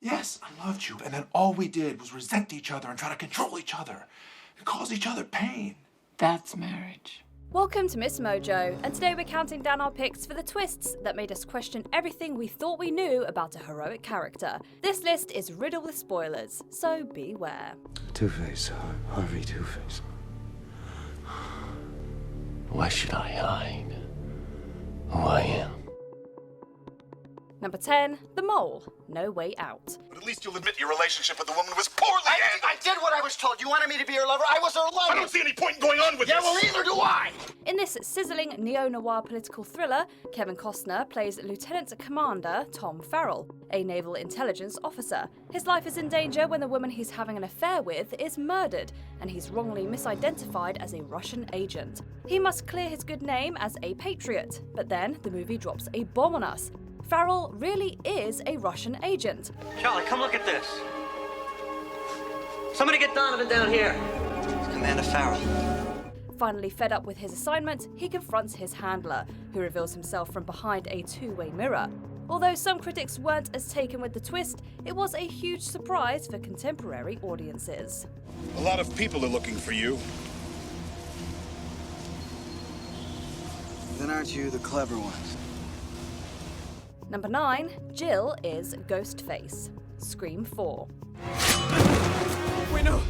Yes, I loved you, and then all we did was resent each other and try to control each other and cause each other pain. That's marriage. Welcome to MsMojo, and today we're counting down our picks for the twists that made us question everything we thought we knew about a heroic character. This list is riddled with spoilers, so beware. Two-Face, Harvey Two-Face. Why should I hide who I am? Number 10, The Mole, No Way Out. But at least you'll admit your relationship with the woman was poorly handled. I did what I was told. You wanted me to be your lover. I was her lover. I don't see any point in going on with this. Yeah, well, neither do I. In this sizzling neo-noir political thriller, Kevin Costner plays Lieutenant Commander Tom Farrell, a naval intelligence officer. His life is in danger when the woman he's having an affair with is murdered, and he's wrongly misidentified as a Russian agent. He must clear his good name as a patriot, but then the movie drops a bomb on us. Farrell really is a Russian agent. Charlie, come look at this. Somebody get Donovan down here. It's Commander Farrell. Finally fed up with his assignment, he confronts his handler, who reveals himself from behind a two-way mirror. Although some critics weren't as taken with the twist, it was a huge surprise for contemporary audiences. A lot of people are looking for you. Then aren't you the clever ones? Number 9, Jill is Ghostface. Scream 4. Wait, no.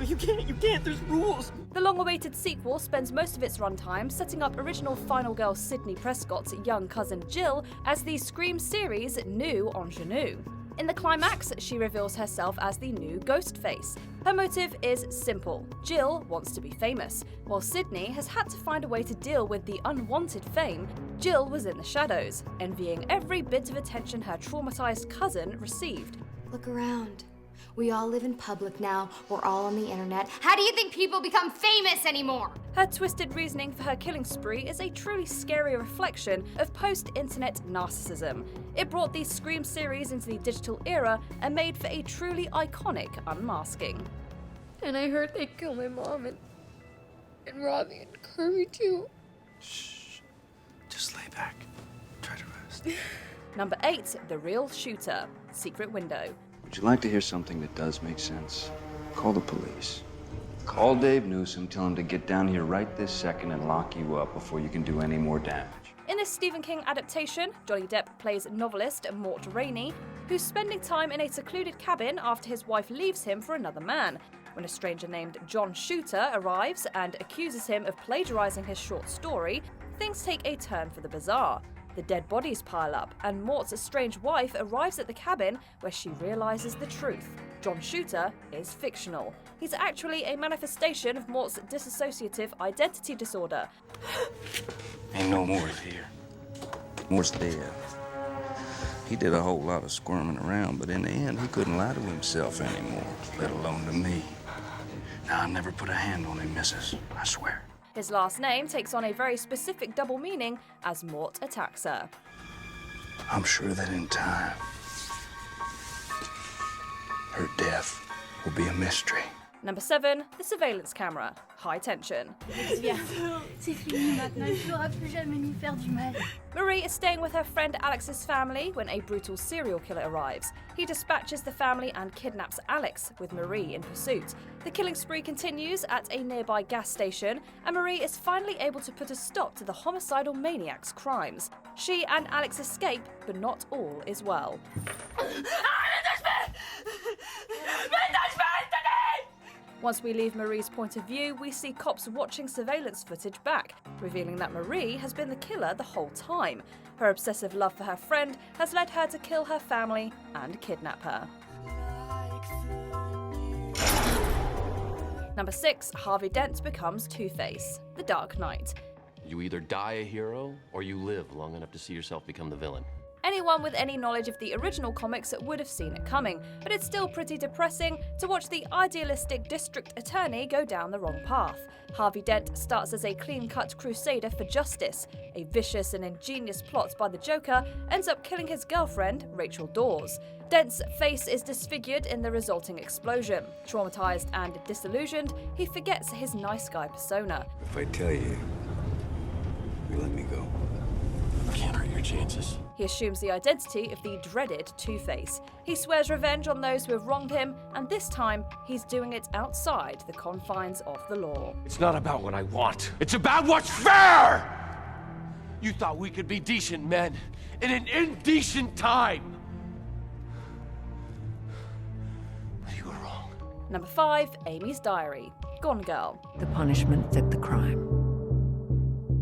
You can't, there's rules. The long-awaited sequel spends most of its runtime setting up original Final Girl Sydney Prescott's young cousin Jill as the Scream series' new ingenue. In the climax, she reveals herself as the new Ghostface. Her motive is simple. Jill wants to be famous. While Sydney has had to find a way to deal with the unwanted fame, Jill was in the shadows, envying every bit of attention her traumatized cousin received. Look around. We all live in public now. We're all on the internet. How do you think people become famous anymore? Her twisted reasoning for her killing spree is a truly scary reflection of post-internet narcissism. It brought the Scream series into the digital era and made for a truly iconic unmasking. And I heard they killed my mom and Robbie and Kirby too. Shh. Just lay back. Try to rest. Number 8, The Real Shooter, Secret Window. Would you like to hear something that does make sense? Call the police. Call Dave Newsom, tell him to get down here right this second and lock you up before you can do any more damage. In this Stephen King adaptation, Johnny Depp plays novelist Mort Rainey, who's spending time in a secluded cabin after his wife leaves him for another man. When a stranger named John Shooter arrives and accuses him of plagiarizing his short story, things take a turn for the bizarre. The dead bodies pile up, and Mort's estranged wife arrives at the cabin where she realizes the truth. John Shooter is fictional. He's actually a manifestation of Mort's dissociative identity disorder. Ain't no Mort's here. Mort's dead. He did a whole lot of squirming around, but in the end, he couldn't lie to himself anymore, let alone to me. Now, I never put a hand on him, missus. I swear. His last name takes on a very specific double meaning as Mort attacks her. I'm sure that in time, her death will be a mystery. Number 7, The Surveillance Camera, High Tension. C'est fini maintenant. Il ne pourra plus jamais nous faire du mal. Marie is staying with her friend Alex's family when a brutal serial killer arrives. He dispatches the family and kidnaps Alex, with Marie in pursuit. The killing spree continues at a nearby gas station, and Marie is finally able to put a stop to the homicidal maniac's crimes. She and Alex escape, but not all is well. Once we leave Marie's point of view, we see cops watching surveillance footage back, revealing that Marie has been the killer the whole time. Her obsessive love for her friend has led her to kill her family and kidnap her. Number 6, Harvey Dent becomes Two-Face, The Dark Knight. You either die a hero, or you live long enough to see yourself become the villain. Anyone with any knowledge of the original comics would have seen it coming, but it's still pretty depressing to watch the idealistic district attorney go down the wrong path. Harvey Dent starts as a clean-cut crusader for justice. A vicious and ingenious plot by the Joker ends up killing his girlfriend, Rachel Dawes. Dent's face is disfigured in the resulting explosion. Traumatized and disillusioned, he forgets his nice guy persona. If I tell you, you let me go. I can't hurt your your chances. He assumes the identity of the dreaded Two-Face. He swears revenge on those who have wronged him, and this time, he's doing it outside the confines of the law. It's not about what I want. It's about what's fair! You thought we could be decent men in an indecent time. But you were wrong. Number 5, Amy's Diary. Gone Girl. The punishment fit the crime.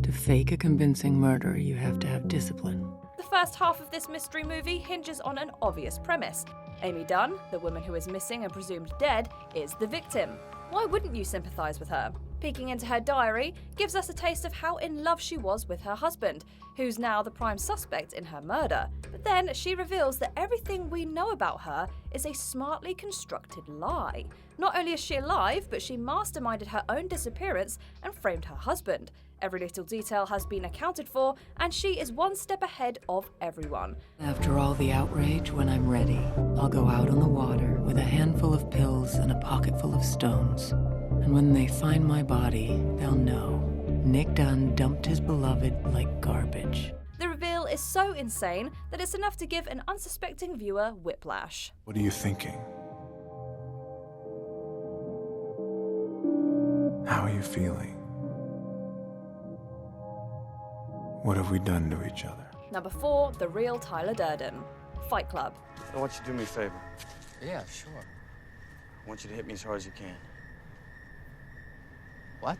To fake a convincing murder, you have to have discipline. The first half of this mystery movie hinges on an obvious premise. Amy Dunn, the woman who is missing and presumed dead, is the victim. Why wouldn't you sympathise with her? Peeking into her diary gives us a taste of how in love she was with her husband, who's now the prime suspect in her murder. But then she reveals that everything we know about her is a smartly constructed lie. Not only is she alive, but she masterminded her own disappearance and framed her husband. Every little detail has been accounted for, and she is one step ahead of everyone. After all the outrage, when I'm ready, I'll go out on the water with a handful of pills and a pocket full of stones. And when they find my body, they'll know Nick Dunn dumped his beloved like garbage. The reveal is so insane that it's enough to give an unsuspecting viewer whiplash. What are you thinking? How are you feeling? What have we done to each other? Number 4, the real Tyler Durden. Fight Club. I want you to do me a favor. Yeah, sure. I want you to hit me as hard as you can. What?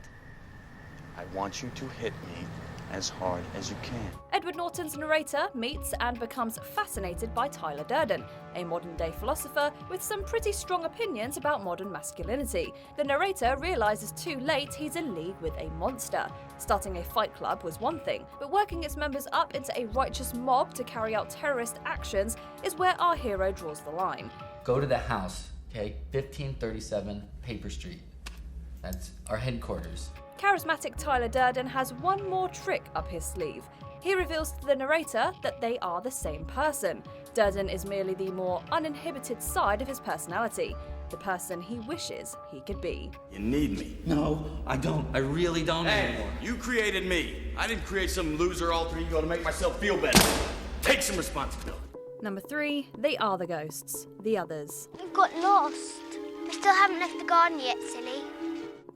I want you to hit me as hard as you can. Edward Norton's narrator meets and becomes fascinated by Tyler Durden, a modern-day philosopher with some pretty strong opinions about modern masculinity. The narrator realizes too late he's in league with a monster. Starting a fight club was one thing, but working its members up into a righteous mob to carry out terrorist actions is where our hero draws the line. Go to the house, okay? 1537 Paper Street. That's our headquarters. Charismatic Tyler Durden has one more trick up his sleeve. He reveals to the narrator that they are the same person. Durden is merely the more uninhibited side of his personality, the person he wishes he could be. You need me. No, I don't. I really don't anymore. You created me. I didn't create some loser alter ego to make myself feel better. Take some responsibility. Number 3, they are the ghosts, the others. We've got lost. We still haven't left the garden yet, silly.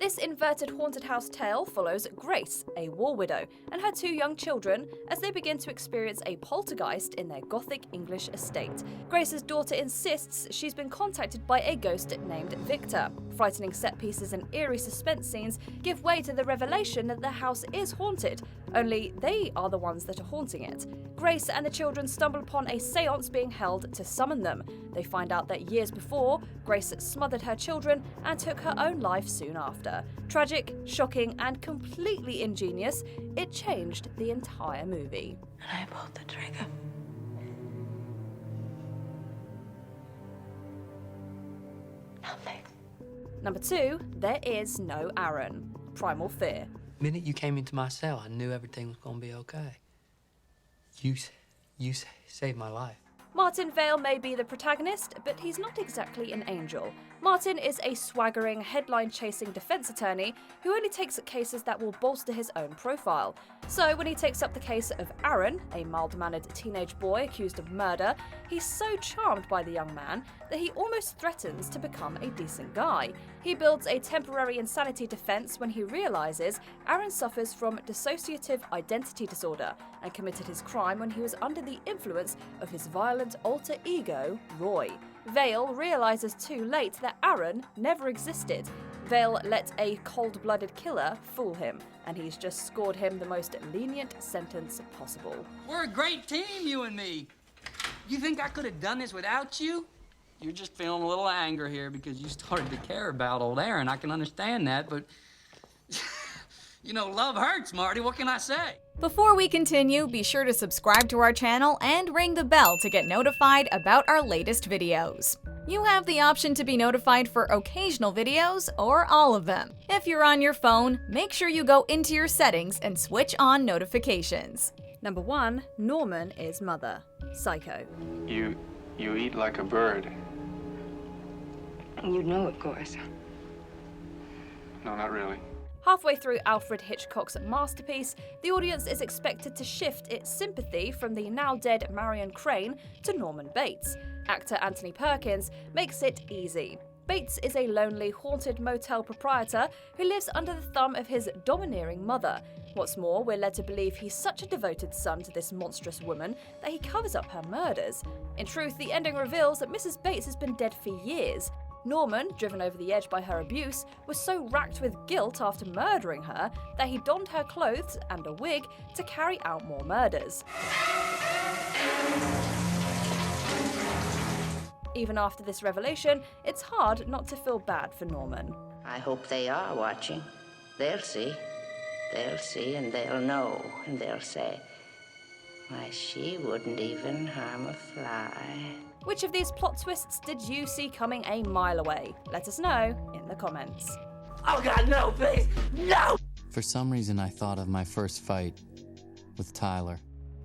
This inverted haunted house tale follows Grace, a war widow, and her 2 young children as they begin to experience a poltergeist in their Gothic English estate. Grace's daughter insists she's been contacted by a ghost named Victor. Frightening set pieces and eerie suspense scenes give way to the revelation that the house is haunted, only they are the ones that are haunting it. Grace and the children stumble upon a seance being held to summon them. They find out that years before, Grace smothered her children and took her own life soon after. Tragic, shocking, and completely ingenious, it changed the entire movie. And I pulled the trigger. Nothing. Number 2, there is no Aaron. Primal Fear. The minute you came into my cell, I knew everything was gonna be okay. You saved my life. Martin Vale may be the protagonist, but he's not exactly an angel. Martin is a swaggering, headline-chasing defense attorney who only takes up cases that will bolster his own profile. So when he takes up the case of Aaron, a mild-mannered teenage boy accused of murder, he's so charmed by the young man that he almost threatens to become a decent guy. He builds a temporary insanity defense when he realizes Aaron suffers from dissociative identity disorder and committed his crime when he was under the influence of his violent alter ego, Roy. Vale realizes too late that Aaron never existed. Vale let a cold-blooded killer fool him, and he's just scored him the most lenient sentence possible. We're a great team, you and me. You think I could have done this without you? You're just feeling a little anger here because you started to care about old Aaron. I can understand that, but you know, love hurts, Marty. What can I say? Before we continue, be sure to subscribe to our channel and ring the bell to get notified about our latest videos. You have the option to be notified for occasional videos or all of them. If you're on your phone, make sure you go into your settings and switch on notifications. Number 1, Norman is Mother. Psycho. You eat like a bird. You know, of course. No, not really. Halfway through Alfred Hitchcock's masterpiece, the audience is expected to shift its sympathy from the now dead Marion Crane to Norman Bates. Actor Anthony Perkins makes it easy. Bates is a lonely, haunted motel proprietor who lives under the thumb of his domineering mother. What's more, we're led to believe he's such a devoted son to this monstrous woman that he covers up her murders. In truth, the ending reveals that Mrs. Bates has been dead for years. Norman, driven over the edge by her abuse, was so racked with guilt after murdering her that he donned her clothes and a wig to carry out more murders. Even after this revelation, it's hard not to feel bad for Norman. I hope they are watching. They'll see. They'll see and they'll know and they'll say, why, she wouldn't even harm a fly. Which of these plot twists did you see coming a mile away? Let us know in the comments. Oh God, no, please, no! For some reason, I thought of my first fight with Tyler.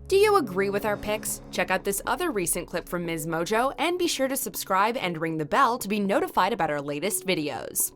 Do you agree with our picks? Check out this other recent clip from MsMojo and be sure to subscribe and ring the bell to be notified about our latest videos.